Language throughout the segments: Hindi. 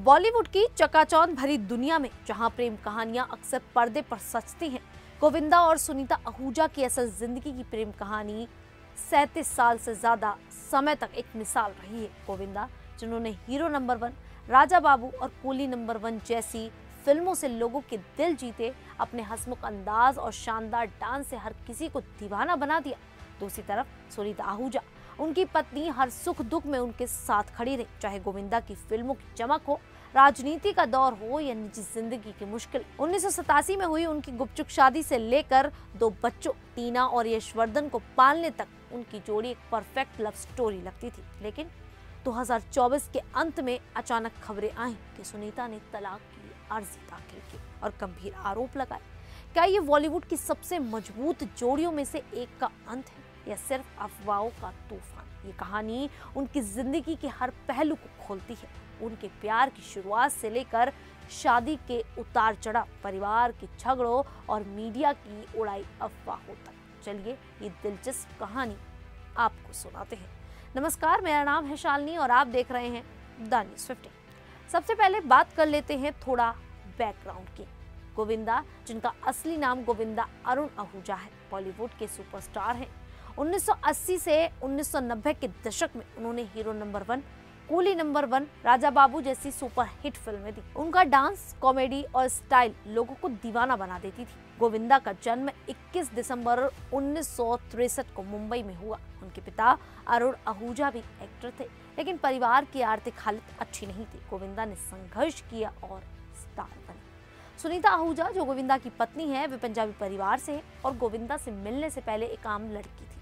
बॉलीवुड की चकाचौंध भरी दुनिया में जहां प्रेम कहानियां अक्सर पर्दे पर सजती हैं, गोविंदा और सुनीता आहूजा की असल जिंदगी की प्रेम कहानी 37 साल से ज्यादा समय तक एक मिसाल रही है। गोविंदा, जिन्होंने हीरो नंबर 1, राजा बाबू और कूली नंबर 1 जैसी फिल्मों से लोगों के दिल जीते, अपने हंसमुख अंदाज और शानदार डांस से हर किसी को दीवाना बना दिया। दूसरी तरफ सुनीता आहूजा, उनकी पत्नी, हर सुख दुख में उनके साथ खड़ी रही। चाहे गोविंदा की फिल्मों की चमक हो, राजनीति का दौर हो या निजी जिंदगी की मुश्किल। 1987 में हुई उनकी गुपचुप शादी से लेकर 2 बच्चों टीना और यशवर्धन को पालने तक उनकी जोड़ी एक परफेक्ट लव स्टोरी लगती थी। लेकिन 2024 के अंत में अचानक खबरें आई कि सुनीता ने तलाक की अर्जी दाखिल की और गंभीर आरोप लगाए। क्या ये बॉलीवुड की सबसे मजबूत जोड़ियों में से एक का अंत है या सिर्फ अफवाहों का तूफान? ये कहानी उनकी जिंदगी के हर पहलू को खोलती है, उनके प्यार की शुरुआत से लेकर शादी के उतार चढ़ाव, परिवार के झगड़ों और मीडिया की उड़ाई अफवाहों तक। चलिए ये दिलचस्प कहानी आपको सुनाते हैं। नमस्कार, मेरा नाम है शालिनी और आप देख रहे हैं द न्यूज़ 15। सबसे पहले बात कर लेते हैं थोड़ा बैकग्राउंड की। गोविंदा, जिनका असली नाम गोविंदा अरुण आहूजा है, बॉलीवुड के सुपरस्टार हैं। 1980 से 1990 के दशक में उन्होंने hero number 1, coolie number 1, Raja Babu जैसी सुपर हिट फिल्में दी। उनका डांस, कॉमेडी और स्टाइल लोगों को दीवाना बना देती थी। गोविंदा का जन्म 21 दिसंबर 1963 को मुंबई में हुआ। उनके पिता अरुण आहूजा भी एक्टर थे, लेकिन परिवार की आर्थिक हालत अच्छी नहीं थी। गोविंदा ने संघर्ष किया और स्टार बनी। सुनीता आहूजा, जो गोविंदा की पत्नी है, वे पंजाबी परिवार से है और गोविंदा से मिलने से पहले एक आम लड़की थी।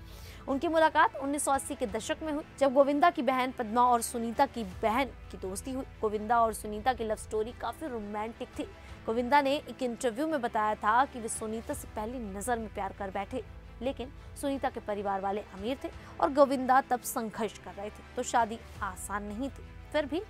उनकी मुलाकात 1980 के दशक में हुई, जब गोविंदा की बहन पद्मा और सुनीता की बहन की दोस्ती हुई। गोविंदा और सुनीता की लव स्टोरी काफी रोमांटिक थी। गोविंदा ने एक इंटरव्यू में बताया था कि वे सुनीता से पहली नजर में प्यार कर बैठे, लेकिन सुनीता के परिवार वाले अमीर थे और गोविंदा तब संघर्ष कर रहे थे, तो शादी आसान नहीं थी। फिर भी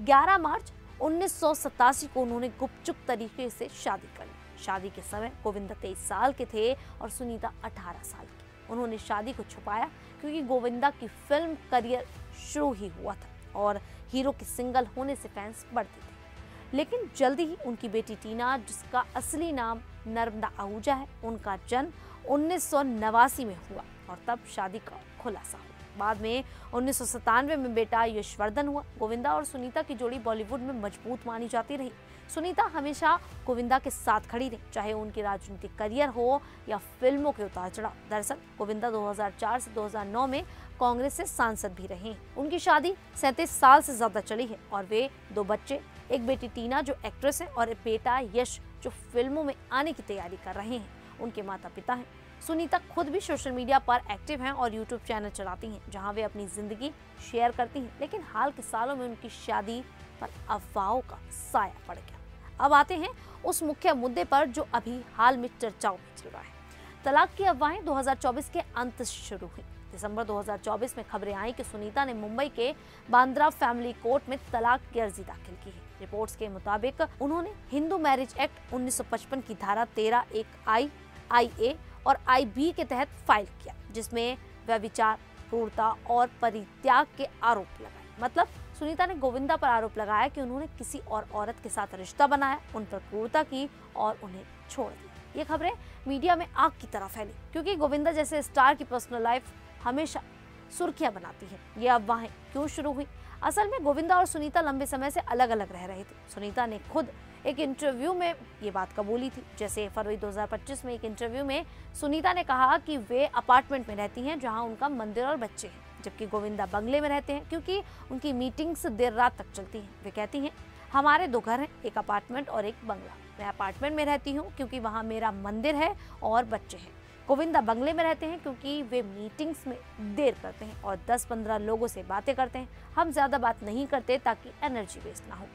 11 मार्च 1987 को उन्होंने गुपचुप तरीके से शादी कर ली। शादी के समय गोविंदा 23 साल के थे और सुनीता 18 साल की। उन्होंने शादी को छुपाया क्योंकि गोविंदा की फिल्म करियर शुरू ही हुआ था और हीरो के सिंगल होने से फैंस बढ़ते थे। लेकिन जल्दी ही उनकी बेटी टीना, जिसका असली नाम नर्मदा आहूजा है, उनका जन्म 1989 में हुआ और तब शादी का खुलासा हुआ। बाद में 1997 में बेटा यशवर्धन हुआ। गोविंदा और सुनीता की जोड़ी बॉलीवुड में मजबूत मानी जाती रही। सुनीता हमेशा गोविंदा के साथ खड़ी रही, चाहे उनकी राजनीतिक करियर हो या फिल्मों के उतार चढ़ाव। दरअसल गोविंदा 2004 से 2009 में कांग्रेस से सांसद भी रहे हैं। उनकी शादी 37 साल से ज्यादा चली है और वे 2 बच्चे, एक बेटी टीना जो एक्ट्रेस है और एक बेटा यश जो फिल्मों में आने की तैयारी कर रहे हैं। उनके माता पिता हैं। सुनीता खुद भी सोशल मीडिया पर एक्टिव हैं और यूट्यूब चैनल चलाती हैं, जहां वे अपनी जिंदगी शेयर करती हैं। लेकिन हाल के सालों में उनकी शादी पर अफवाहों का साया पड़ गया। अब आते हैं उस मुख्य मुद्दे पर जो अभी हाल में चर्चाओं में चल रहा है। तलाक की अफवाहें 2024 के अंत से शुरू हुई। दिसंबर 2024 में खबरें आई कि सुनीता ने मुंबई के बांद्रा फैमिली कोर्ट में तलाक की अर्जी दाखिल की है। रिपोर्ट्स के मुताबिक उन्होंने हिंदू मैरिज एक्ट 1955 की धारा 13(1)(i), (i)(a) और (i)(b) के तहत फाइल किया, जिसमें व्यभिचार, क्रूरता और परित्याग के आरोप लगाए। मतलब सुनीता ने गोविंदा पर आरोप लगाया कि उन्होंने किसी और औरत के साथ रिश्ता बनाया, उन पर क्रूरता की और उन्हें छोड़ दिया। ये खबरें मीडिया में आग की तरह फैली क्योंकि गोविंदा जैसे स्टार की पर्सनल लाइफ हमेशा सुर्खियां बनाती है। ये अफवाहें क्यों शुरू हुई? असल में गोविंदा और सुनीता लंबे समय से अलग अलग रह रहे थे। सुनीता ने खुद एक इंटरव्यू में ये बात कबूली थी। जैसे फरवरी 2025 में एक इंटरव्यू में सुनीता ने कहा कि वे अपार्टमेंट में रहती हैं जहां उनका मंदिर और बच्चे हैं, जबकि गोविंदा बंगले में रहते हैं क्योंकि उनकी मीटिंग्स देर रात तक चलती हैं। वे कहती हैं, हमारे 2 घर हैं, एक अपार्टमेंट और एक बंगला। मैं अपार्टमेंट में रहती हूँ क्योंकि वहाँ मेरा मंदिर है और बच्चे हैं। गोविंदा बंगले में रहते हैं क्योंकि वे मीटिंग्स में देर करते हैं और 10-15 लोगों से बातें करते हैं। हम ज्यादा बात नहीं करते ताकि एनर्जी वेस्ट ना हो।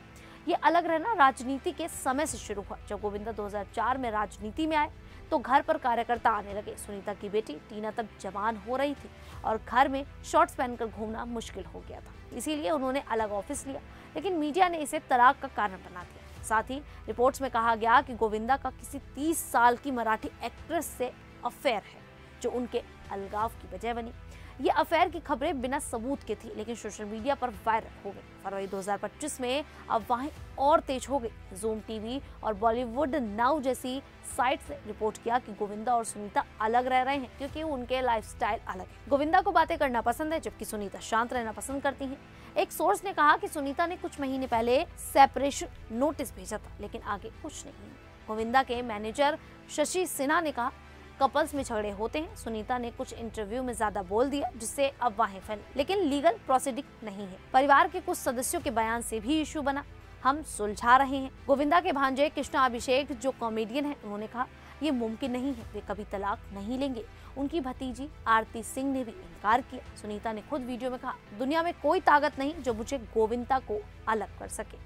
ये अलग रहना राजनीति के समय से शुरू हुआ। जब गोविंदा 2004 में राजनीति में आए तो घर पर कार्यकर्ता आने लगे। सुनीता की बेटी टीना तब जवान हो रही थी और घर में शॉर्ट्स पहनकर घूमना मुश्किल हो गया था, इसीलिए उन्होंने अलग ऑफिस लिया। लेकिन मीडिया ने इसे तलाक का कारण बना दिया। साथ ही रिपोर्ट्स में कहा गया कि गोविंदा का किसी 30 साल की मराठी एक्ट्रेस से अफेयर है, जो उनके अलगाव की वजह बनी। ये अफेयर की खबरें बिना सबूत के थी, लेकिन सोशल मीडिया पर वायरल हो गई। फरवरी 2025 में अफवाहें और तेज हो गई। ज़ूम टीवी और बॉलीवुड नाउ जैसी साइट ने रिपोर्ट किया कि गोविंदा और सुनीता अलग रह रहे हैं क्योंकि उनके लाइफस्टाइल अलग है। गोविंदा को बातें करना पसंद है, जबकि सुनीता शांत रहना पसंद करती हैं। एक सोर्स ने कहा कि सुनीता ने कुछ महीने पहले सेपरेशन नोटिस भेजा था, लेकिन आगे कुछ नहीं। गोविंदा के मैनेजर शशि सिन्हा ने कहा, कपल्स में झगड़े होते हैं। सुनीता ने कुछ इंटरव्यू में ज्यादा बोल दिया, जिससे अफवाहें फैली, लेकिन लीगल प्रोसीडिंग नहीं है। परिवार के कुछ सदस्यों के बयान से भी इशू बना, हम सुलझा रहे हैं। गोविंदा के भांजे कृष्णा अभिषेक जो कॉमेडियन है, उन्होंने कहा ये मुमकिन नहीं है, वे कभी तलाक नहीं लेंगे। उनकी भतीजी आरती सिंह ने भी इनकार किया। सुनीता ने खुद वीडियो में कहा, दुनिया में कोई ताकत नहीं जो मुझे गोविंदा को अलग कर सके।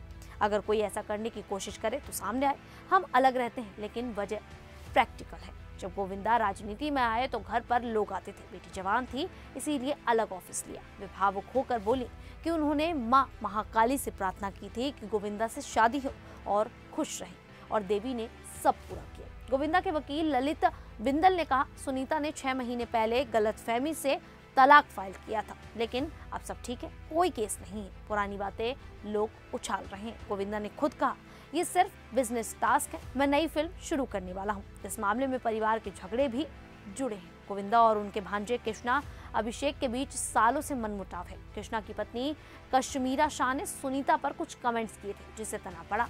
अगर कोई ऐसा करने की कोशिश करे तो सामने आए। हम अलग रहते हैं, लेकिन वजह प्रैक्टिकल है। जब गोविंदा राजनीति में आए तो घर पर लोग आते थे। बेटी जवान थी, इसीलिए अलग ऑफिस लिया। वे भावुक होकर बोली कि उन्होंने मां महाकाली से प्रार्थना की थी कि गोविंदा से शादी हो और खुश रहे, और देवी ने सब पूरा किया। गोविंदा के वकील ललित बिंदल ने कहा, सुनीता ने 6 महीने पहले गलतफहमी से तलाक फाइल किया था, लेकिन अब सब ठीक है, कोई केस नहीं है। पुरानी बातें लोग उछाल रहे हैं। गोविंदा ने खुद कहा, ये सिर्फ बिजनेस टास्क है, मैं नई फिल्म शुरू करने वाला हूँ। इस मामले में परिवार के झगड़े भी जुड़े हैं। गोविंदा और उनके भांजे कृष्णा अभिषेक के बीच सालों से मनमुटाव है। कृष्णा की पत्नी कश्मीरा शाह ने सुनीता पर कुछ कमेंट्स किए थे, जिससे तनाव बढ़ा।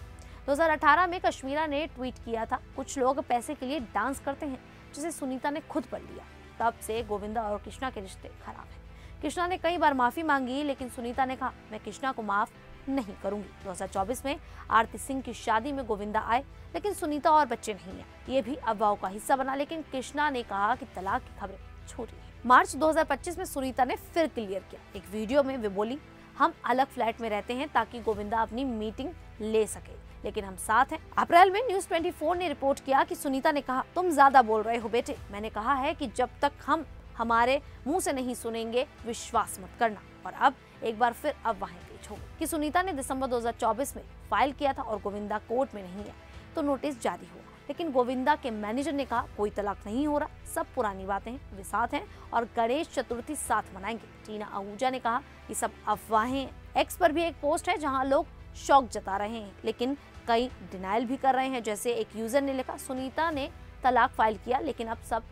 2018 में कश्मीरा ने ट्वीट किया था, कुछ लोग पैसे के लिए डांस करते हैं, जिसे सुनीता ने खुद पढ़ लिया। तब से गोविंदा और कृष्णा के रिश्ते खराब हैं। कृष्णा ने कई बार माफी मांगी, लेकिन सुनीता ने कहा, मैं कृष्णा को माफ नहीं करूंगी। 2024 में आरती सिंह की शादी में गोविंदा आए, लेकिन सुनीता और बच्चे नहीं आए। ये भी अफवाहों का हिस्सा बना, लेकिन कृष्णा ने कहा कि तलाक की खबरें झूठी हैं। मार्च 2025 में सुनीता ने फिर क्लियर किया। एक वीडियो में वे बोली, हम अलग फ्लैट में रहते हैं ताकि गोविंदा अपनी मीटिंग ले सके, लेकिन हम साथ हैं। अप्रैल में न्यूज़ 24 ने रिपोर्ट किया कि सुनीता ने कहा, तुम ज्यादा बोल रहे हो बेटे, मैंने कहा है कि जब तक हम हमारे मुंह से नहीं सुनेंगे विश्वास मत करना। और अब एक बार फिर अफवाहें तेज हो गई कि सुनीता ने दिसंबर 2024 में फाइल किया था और गोविंदा कोर्ट में नहीं आया तो नोटिस जारी हुआ, लेकिन गोविंदा के मैनेजर ने कहा, कोई तलाक नहीं हो रहा, सब पुरानी बातें हैं, वे साथ हैं और गणेश चतुर्थी साथ मनाएंगे। टीना आहूजा ने कहा, ये सब अफवाहें हैं। एक्स पर भी एक पोस्ट है जहां लोग शौक जता रहे हैं, लेकिन कई डिनाइल भी कर रहे हैं। जैसे एक यूजर ने लिखा, सुनीता ने तलाक फाइल किया, लेकिन अब सब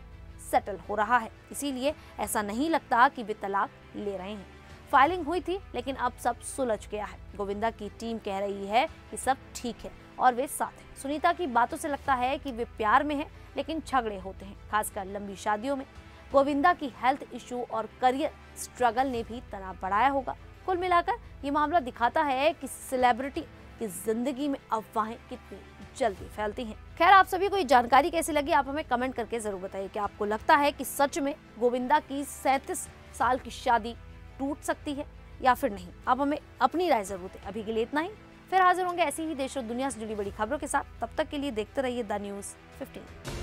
सेटल हो रहा है, इसीलिए ऐसा नहीं लगता कि वे तलाक ले रहे हैं। फाइलिंग हुई थी, लेकिन अब सब सुलझ गया है। गोविंदा की टीम कह रही है कि सब ठीक है और वे साथ हैं। सुनीता की बातों से लगता है कि वे प्यार में हैं, लेकिन झगड़े होते हैं, खासकर लंबी शादियों में। गोविंदा की हेल्थ इशू और करियर स्ट्रगल ने भी तनाव बढ़ाया होगा। कुल मिलाकर ये मामला दिखाता है कि सेलिब्रिटी की जिंदगी में अफवाहें कितनी जल्दी फैलती हैं। खैर, आप सभी को ये जानकारी कैसी लगी, आप हमें कमेंट करके जरूर बताइए। कि आपको लगता है कि सच में गोविंदा की 37 साल की शादी टूट सकती है या फिर नहीं? आप हमें अपनी राय जरूर दें। अभी के लिए इतना ही, फिर हाजिर होंगे ऐसी ही देश और दुनिया से जुड़ी बड़ी खबरों के साथ। तब तक के लिए देखते रहिए द न्यूज़ 15।